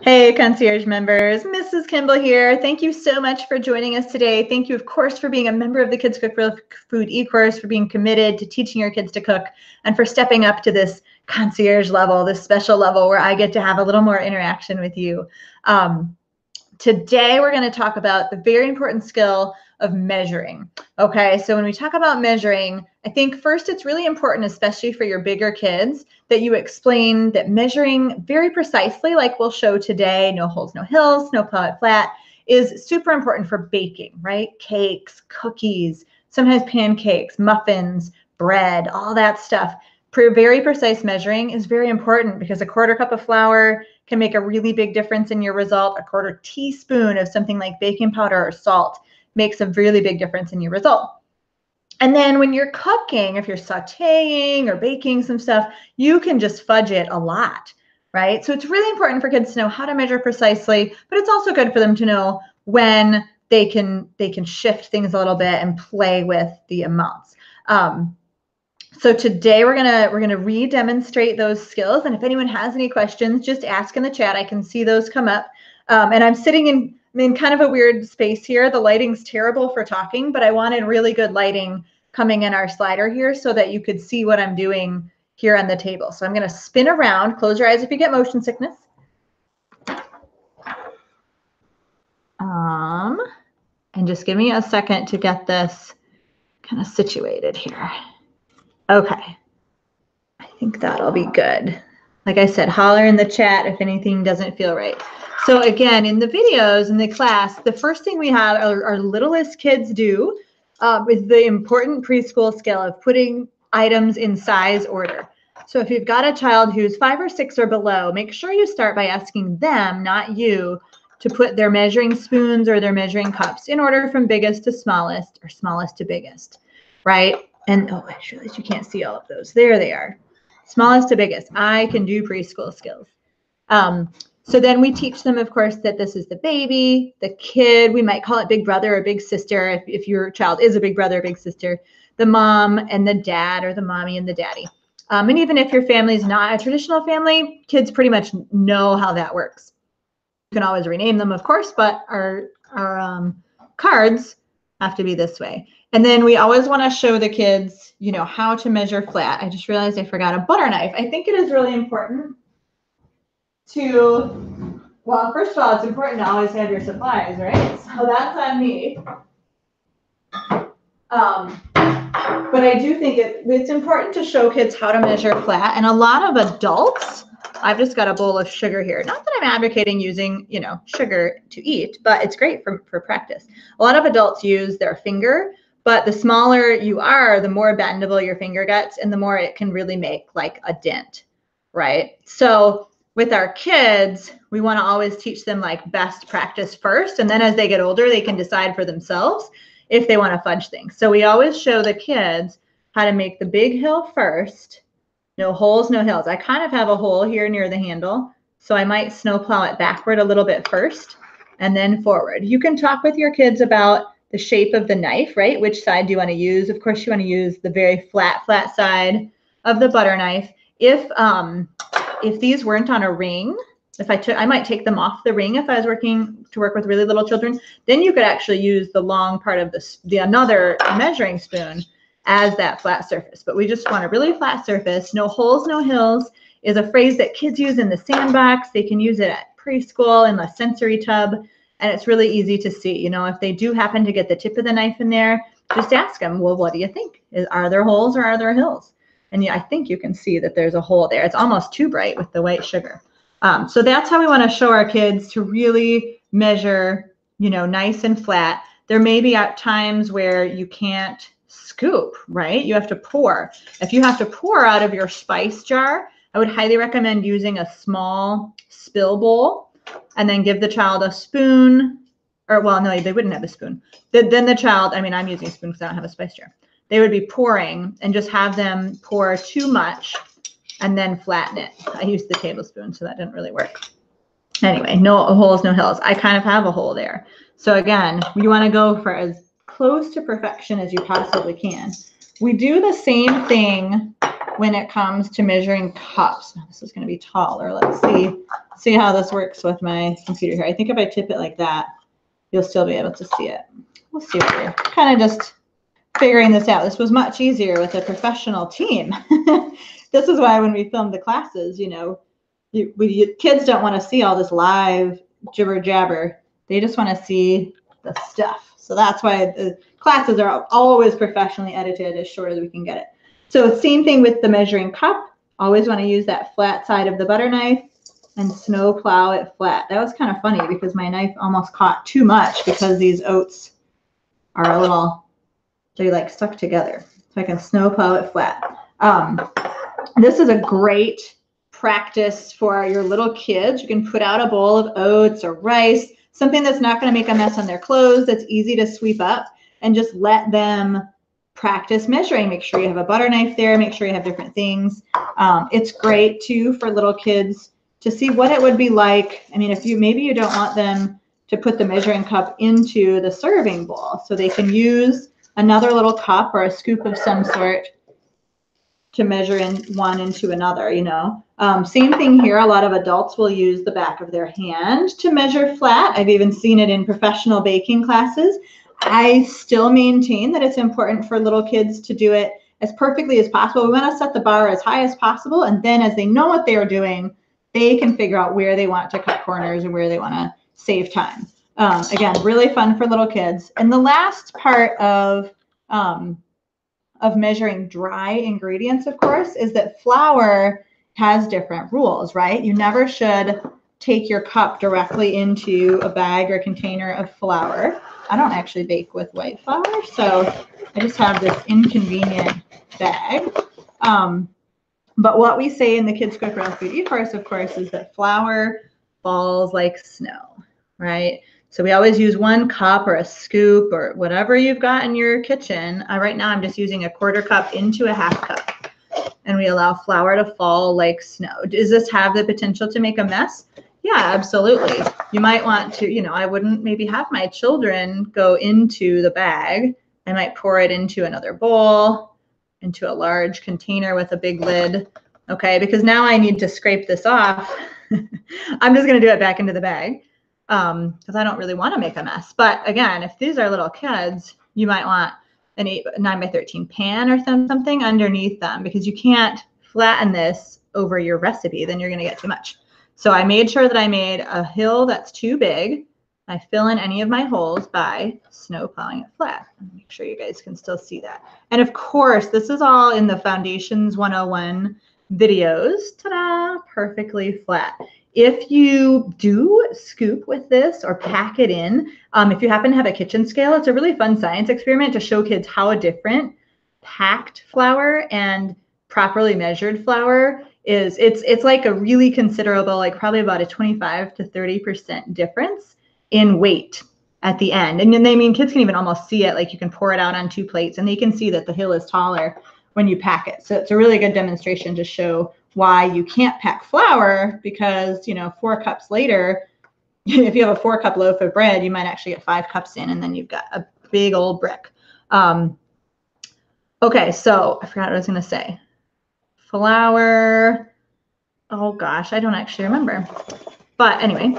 Hey, Concierge members, Mrs. Kimball here. Thank you so much for joining us today. Thank you, of course, for being a member of the Kids Cook Real Food e-course, for being committed to teaching your kids to cook, and for stepping up to this concierge level, this special level where I get to have a little more interaction with you. Today, we're going to talk about the very important skill of measuring. Okay, so when we talk about measuring, I think first it's really important, especially for your bigger kids, that you explain that measuring very precisely, like we'll show today, no holes, no hills, no plow it flat, is super important for baking, right? Cakes, cookies, sometimes pancakes, muffins, bread, all that stuff. Very precise measuring is very important because a quarter cup of flour can make a really big difference in your result. A quarter teaspoon of something like baking powder or salt makes a really big difference in your result. And then when you're cooking, if you're sauteing or baking some stuff, you can just fudge it a lot, right? So it's really important for kids to know how to measure precisely, but it's also good for them to know when they can shift things a little bit and play with the amounts. So today we're gonna re-demonstrate those skills, and if anyone has any questions, just ask in the chat. I can see those come up. And I'm sitting in kind of a weird space here. The lighting's terrible for talking, but I wanted really good lighting coming in our slider here so that you could see what I'm doing here on the table. So I'm gonna spin around. Close your eyes if you get motion sickness. And just give me a second to get this kind of situated here. Okay, I think that'll be good. Like I said, holler in the chat if anything doesn't feel right. So again, in the videos, in the class, the first thing we have our littlest kids do is the important preschool skill of putting items in size order. So if you've got a child who's 5 or 6 or below, make sure you start by asking them, not you, to put their measuring spoons or their measuring cups in order from biggest to smallest or smallest to biggest, right? And oh, I just realized you can't see all of those. There they are. Smallest to biggest. I can do preschool skills. So then we teach them, of course, that this is the baby, the kid. We might call it big brother or big sister if your child is a big brother or big sister, the mom and the dad, or the mommy and the daddy. And even if your family is not a traditional family, kids pretty much know how that works. You can always rename them, of course, but our cards have to be this way. And then we always want to show the kids, you know, how to measure flat. I just realized I forgot a butter knife. I think it is really important to, well, first of all, it's important to always have your supplies, right? So that's on me. But I do think it's important to show kids how to measure flat. And a lot of adults, I've just got a bowl of sugar here. Not that I'm advocating using, you know, sugar to eat, but it's great for practice. A lot of adults use their finger, but the smaller you are, the more bendable your finger gets and the more it can really make like a dent, right? So with our kids, we want to always teach them like best practice first. And then as they get older, they can decide for themselves if they want to fudge things. So we always show the kids how to make the big hill first. No holes, no hills. I kind of have a hole here near the handle, so I might snowplow it backward a little bit first and then forward. You can talk with your kids about the shape of the knife, right? Which side do you want to use? Of course, you want to use the very flat side of the butter knife. If these weren't on a ring, I might take them off the ring if I was work with really little children. Then you could actually use the long part of another measuring spoon as that flat surface. But we just want a really flat surface. No holes, no hills is a phrase that kids use in the sandbox. They can use it at preschool in the sensory tub. And it's really easy to see. You know, if they do happen to get the tip of the knife in there, just ask them, well, what do you think? Are there holes or are there hills? And yeah, I think you can see that there's a hole there. It's almost too bright with the white sugar. So that's how we want to show our kids to really measure, you know, nice and flat. There may be at times where you can't scoop, right? You have to pour. If you have to pour out of your spice jar, I would highly recommend using a small spill bowl and then give the child a spoon, or well, no, they wouldn't have a spoon. Then the child, I mean, I'm using a spoon because I don't have a spice jar. They would be pouring and just have them pour too much and then flatten it. I used the tablespoon, so that didn't really work. Anyway, no holes, no hills. I kind of have a hole there. So again, you want to go for as close to perfection as you possibly can. We do the same thing when it comes to measuring cups. Now, this is going to be taller. Let's see how this works with my computer here. I think if I tip it like that, you'll still be able to see it. We'll see what we're kind of just figuring this out. This was much easier with a professional team. This is why when we filmed the classes, you know, kids don't want to see all this live jibber jabber. They just want to see the stuff. So that's why the classes are always professionally edited as short as we can get it. So same thing with the measuring cup. Always want to use that flat side of the butter knife and snow plow it flat. That was kind of funny because my knife almost caught too much because these oats are a little, they like stuck together. So I can snow plow it flat. This is a great practice for your little kids. You can put out a bowl of oats or rice, something that's not going to make a mess on their clothes, that's easy to sweep up, and just let them practice measuring. Make sure you have a butter knife there. Make sure you have different things. It's great too for little kids to see what it would be like. I mean, if maybe you don't want them to put the measuring cup into the serving bowl, so they can use another little cup or a scoop of some sort to measure in one into another, you know. Same thing here. A lot of adults will use the back of their hand to measure flat. I've even seen it in professional baking classes. I still maintain that it's important for little kids to do it as perfectly as possible. We want to set the bar as high as possible, and then as they know what they are doing, they can figure out where they want to cut corners and where they want to save time. Again, really fun for little kids. And the last part of measuring dry ingredients, of course, is that flour has different rules, right? You never should take your cup directly into a bag or container of flour. I don't actually bake with white flour, so I just have this inconvenient bag. But what we say in the Kids Cook Real Food e-course, of course, is that flour falls like snow, right? So we always use 1 cup or a scoop or whatever you've got in your kitchen. Right now I'm just using a 1/4 cup into a 1/2 cup. And we allow flour to fall like snow. Does this have the potential to make a mess? Yeah, absolutely. You might want to, you know, I wouldn't maybe have my children go into the bag. I might pour it into another bowl, into a large container with a big lid. Okay, because now I need to scrape this off. I'm just going to do it back into the bag because I don't really want to make a mess. But again, if these are little kids, you might want an 9x13 pan or something underneath them, because you can't flatten this over your recipe. Then you're going to get too much. So I made sure that I made a hill that's too big. I fill in any of my holes by snow plowing it flat. Make sure you guys can still see that. And of course, this is all in the Foundations 101 videos. Ta-da! Perfectly flat. If you do scoop with this or pack it in, if you happen to have a kitchen scale, it's a really fun science experiment to show kids how different packed flour and properly measured flour is. It's like a really considerable, like probably about a 25 to 30% difference in weight at the end. And then kids can even almost see it, like you can pour it out on 2 plates and they can see that the hill is taller when you pack it. So it's a really good demonstration to show why you can't pack flour, because, you know, 4 cups later, if you have a 4-cup loaf of bread, you might actually get 5 cups in, and then you've got a big old brick. Okay, so I forgot what I was going to say. Flour. Oh gosh, I don't actually remember. But anyway,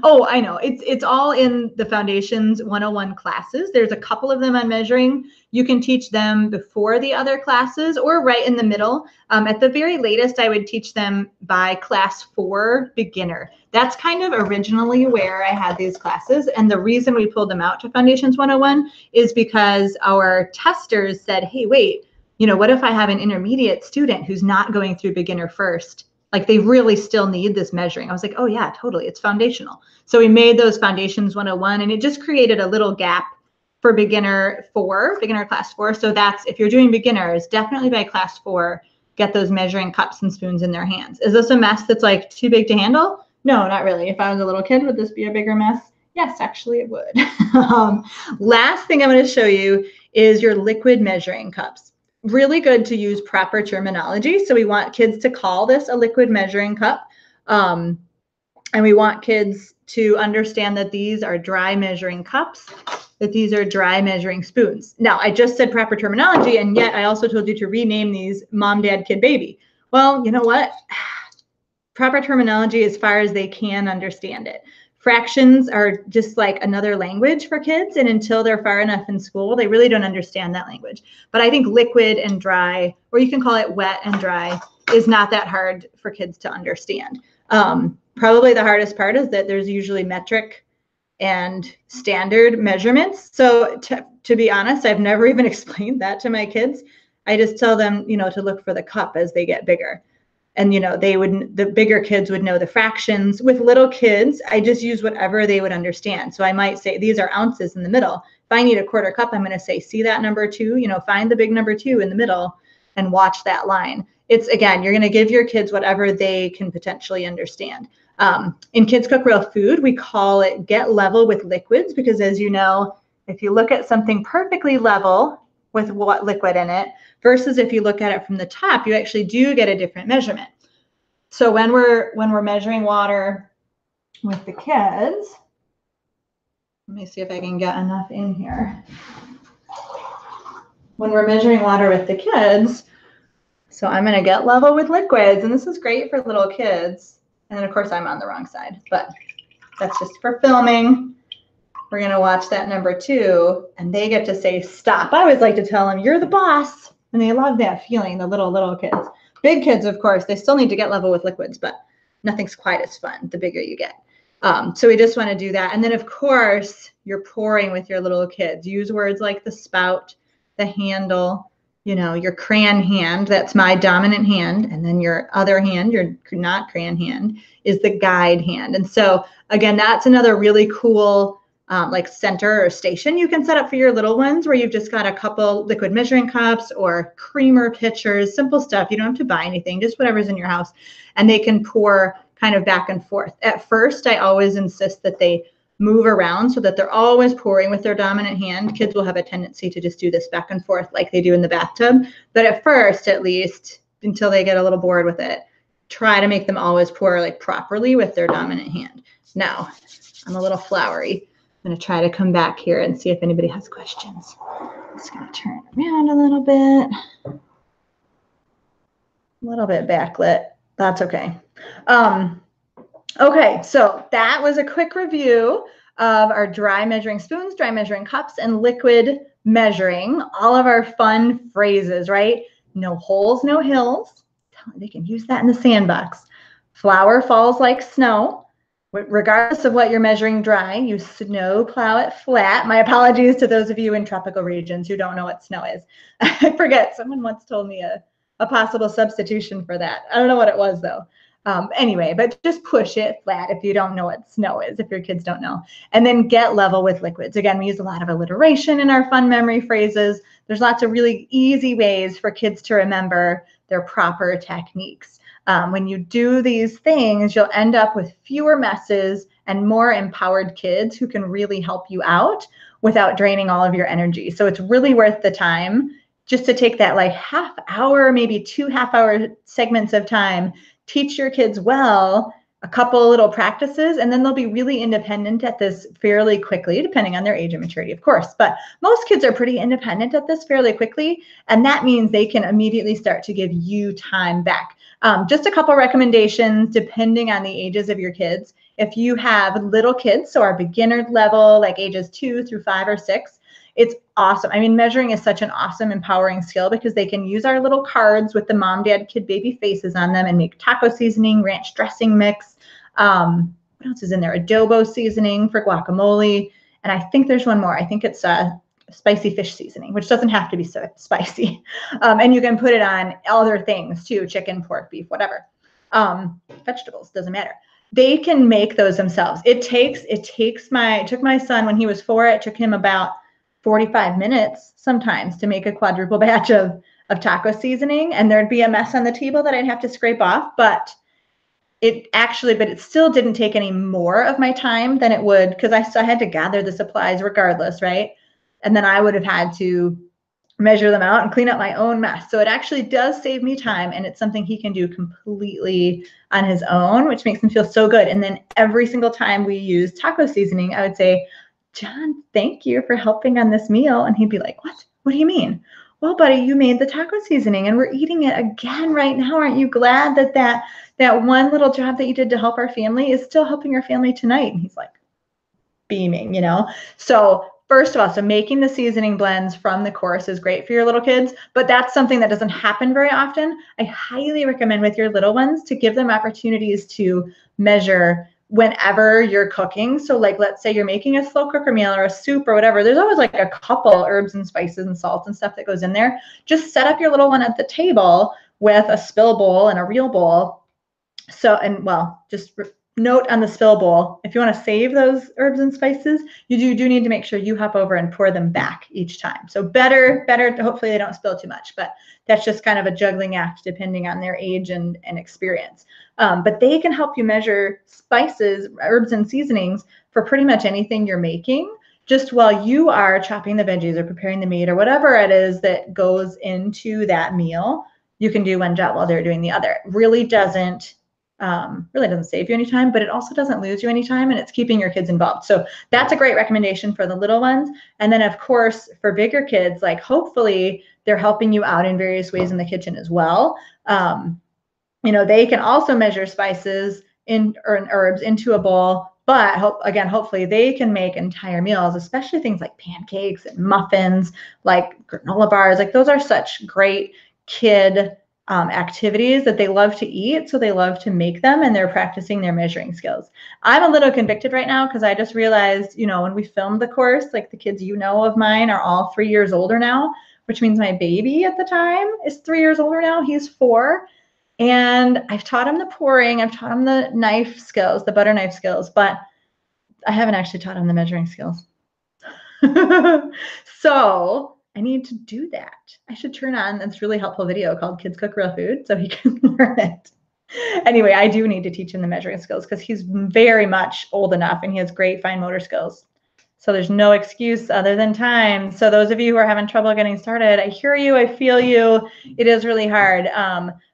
oh, I know. It's all in the Foundations 101 classes. There's a couple of them on measuring. You can teach them before the other classes or right in the middle. At the very latest, I would teach them by class 4 beginner. That's kind of originally where I had these classes. And the reason we pulled them out to Foundations 101 is because our testers said, hey, wait, you know, what if I have an intermediate student who's not going through beginner first? Like they really still need this measuring. I was like, oh yeah, totally. It's foundational. So we made those Foundations 101, and it just created a little gap for beginner class 4. So that's, if you're doing beginners, definitely by class 4, get those measuring cups and spoons in their hands. Is this a mess that's like too big to handle? No, not really. If I was a little kid, would this be a bigger mess? Yes, actually it would. Last thing I'm going to show you is your liquid measuring cups. Really good to use proper terminology. So we want kids to call this a liquid measuring cup. And we want kids to understand that these are dry measuring cups, that these are dry measuring spoons. Now, I just said proper terminology, and yet I also told you to rename these mom, dad, kid, baby. Well, you know what? Proper terminology as far as they can understand it. Fractions are just like another language for kids, and until they're far enough in school, they really don't understand that language. But I think liquid and dry, or you can call it wet and dry, is not that hard for kids to understand. Probably the hardest part is that there's usually metric and standard measurements. So to be honest, I've never even explained that to my kids. I just tell them, to look for the cup as they get bigger. And, the bigger kids would know the fractions. With little kids, I just use whatever they would understand. So I might say, these are ounces in the middle. If I need a quarter cup, I'm going to say, see that number 2, find the big number 2 in the middle and watch that line. It's, again, you're going to give your kids whatever they can potentially understand. In Kids Cook Real Food, we call it get level with liquids, because as you know, if you look at something perfectly level with what liquid in it versus if you look at it from the top, you actually do get a different measurement. So when we're measuring water with the kids, let me see if I can get enough in here. When we're measuring water with the kids, so I'm going to get level with liquids, and this is great for little kids. And then of course I'm on the wrong side, but that's just for filming. We're going to watch that number 2, and they get to say stop. I always like to tell them, you're the boss. And they love that feeling, the little kids. Big kids, of course, they still need to get level with liquids, but nothing's quite as fun the bigger you get. So we just want to do that. And then, of course, you're pouring with your little kids. Use words like the spout, the handle, your crayon hand. That's my dominant hand. And then your other hand, your not crayon hand, is the guide hand. And so, again, that's another really cool like center or station you can set up for your little ones, where you've just got a couple liquid measuring cups or creamer pitchers, simple stuff. You don't have to buy anything, just whatever's in your house, and they can pour kind of back and forth. At first, I always insist that they move around so that they're always pouring with their dominant hand. Kids will have a tendency to just do this back and forth like they do in the bathtub. But at first, at least, until they get a little bored with it, try to make them always pour like properly with their dominant hand. Now, I'm a little flowery. I'm going to try to come back here and see if anybody has questions. I'm just going to turn around a little bit backlit. That's okay. Okay, so that was a quick review of our dry measuring spoons, dry measuring cups, and liquid measuring. All of our fun phrases, right? No holes, no hills. They can use that in the sandbox. Flour falls like snow. Regardless of what you're measuring dry, you snow plow it flat. My apologies to those of you in tropical regions who don't know what snow is. I forget, someone once told me a possible substitution for that. I don't know what it was though. Anyway, but just push it flat if you don't know what snow is, if your kids don't know. And then get level with liquids. Again, we use a lot of alliteration in our fun memory phrases. There's lots of really easy ways for kids to remember their proper techniques. When you do these things, you'll end up with fewer messes and more empowered kids who can really help you out without draining all of your energy. So it's really worth the time just to take that like half hour, maybe 2 half-hour segments of time, teach your kids well, a couple little practices, and then they'll be really independent at this fairly quickly, depending on their age and maturity, of course. But most kids are pretty independent at this fairly quickly, and that means they can immediately start to give you time back. Just a couple recommendations depending on the ages of your kids. If you have little kids, so our beginner level, like ages 2 through 5 or 6, it's awesome. I mean, measuring is such an awesome, empowering skill because they can use our little cards with the mom, dad, kid, baby faces on them and make taco seasoning, ranch dressing mix. What else is in there? Adobo seasoning for guacamole. And I think there's one more. I think it's spicy fish seasoning, which doesn't have to be so spicy. And you can put it on other things too, chicken, pork, beef, whatever. Vegetables, doesn't matter. They can make those themselves. It took my son when he was 4, it took him about 45 minutes sometimes to make a quadruple batch of taco seasoning, and there'd be a mess on the table that I'd have to scrape off, but it still didn't take any more of my time than it would, because I still had to gather the supplies regardless, right? And then I would have had to measure them out and clean up my own mess. So it actually does save me time, and it's something he can do completely on his own, which makes him feel so good. And then every single time we use taco seasoning, I would say, John, thank you for helping on this meal. And he'd be like, what? What do you mean? Well, buddy, you made the taco seasoning and we're eating it again right now. Aren't you glad that that one little job that you did to help our family is still helping our family tonight? And he's like beaming, you know? So first of all, so making the seasoning blends from the course is great for your little kids, but that's something that doesn't happen very often. I highly recommend with your little ones to give them opportunities to measure whenever you're cooking. So like, let's say you're making a slow cooker meal or a soup or whatever, there's always like a couple herbs and spices and salt and stuff that goes in there. Just set up your little one at the table with a spill bowl and a real bowl. So, and well, just note on the spill bowl, if you want to save those herbs and spices, you do need to make sure you hop over and pour them back each time. So better, hopefully they don't spill too much, but that's just kind of a juggling act depending on their age and experience. But they can help you measure spices, herbs, and seasonings for pretty much anything you're making, just while you are chopping the veggies or preparing the meat or whatever it is that goes into that meal. You can do one job while they're doing the other. It really doesn't save you any time, but it also doesn't lose you any time, and it's keeping your kids involved. So that's a great recommendation for the little ones. And then of course, for bigger kids, like hopefully they're helping you out in various ways in the kitchen as well. You know, they can also measure spices and herbs into a bowl, but hopefully they can make entire meals, especially things like pancakes and muffins, like granola bars. Like those are such great kid activities that they love to eat, so they love to make them, and they're practicing their measuring skills. I'm a little convicted right now because I just realized, you know, when we filmed the course, like the kids you know of mine are all 3 years older now, which means my baby at the time is 3 years older now. He's 4. And I've taught him the pouring, I've taught him the knife skills, the butter knife skills, but I haven't actually taught him the measuring skills. So I need to do that. I should turn on this really helpful video called Kids Cook Real Food so he can learn it. Anyway, I do need to teach him the measuring skills because he's very much old enough and he has great fine motor skills. So there's no excuse other than time. So those of you who are having trouble getting started, I hear you, I feel you. It is really hard.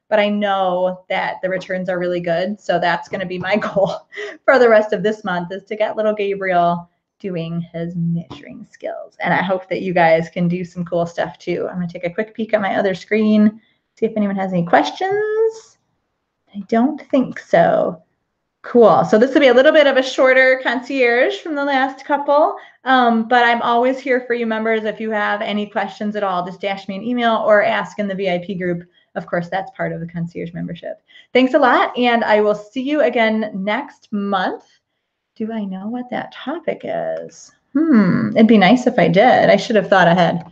But I know that the returns are really good. So that's going to be my goal for the rest of this month, is to get little Gabriel doing his measuring skills. And I hope that you guys can do some cool stuff too. I'm going to take a quick peek at my other screen, see if anyone has any questions. I don't think so. Cool. So this will be a little bit of a shorter concierge from the last couple, but I'm always here for you members. If you have any questions at all, just dash me an email or ask in the VIP group. Of course, that's part of the concierge membership. Thanks a lot, and I will see you again next month. Do I know what that topic is? It'd be nice if I did. I should have thought ahead.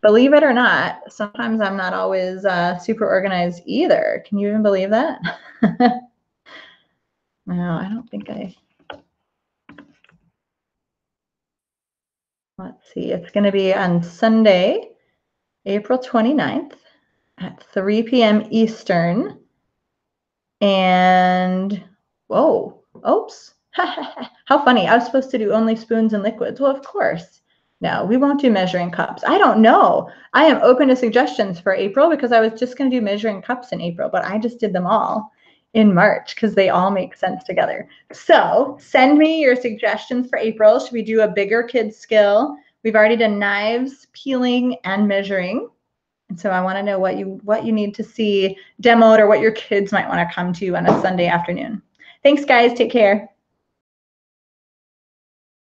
Believe it or not, sometimes I'm not always super organized either. Can you even believe that? No, I don't think I. Let's see. It's going to be on Sunday, April 29th at 3 p.m. Eastern. And, whoa, oops. How funny. I was supposed to do only spoons and liquids. Well, of course. No, we won't do measuring cups. I don't know. I am open to suggestions for April because I was just going to do measuring cups in April, but I just did them all in March because they all make sense together. So send me your suggestions for April. Should we do a bigger kid skill? We've already done knives, peeling, and measuring. And so I want to know what you need to see demoed or what your kids might want to come to on a Sunday afternoon. Thanks, guys. Take care.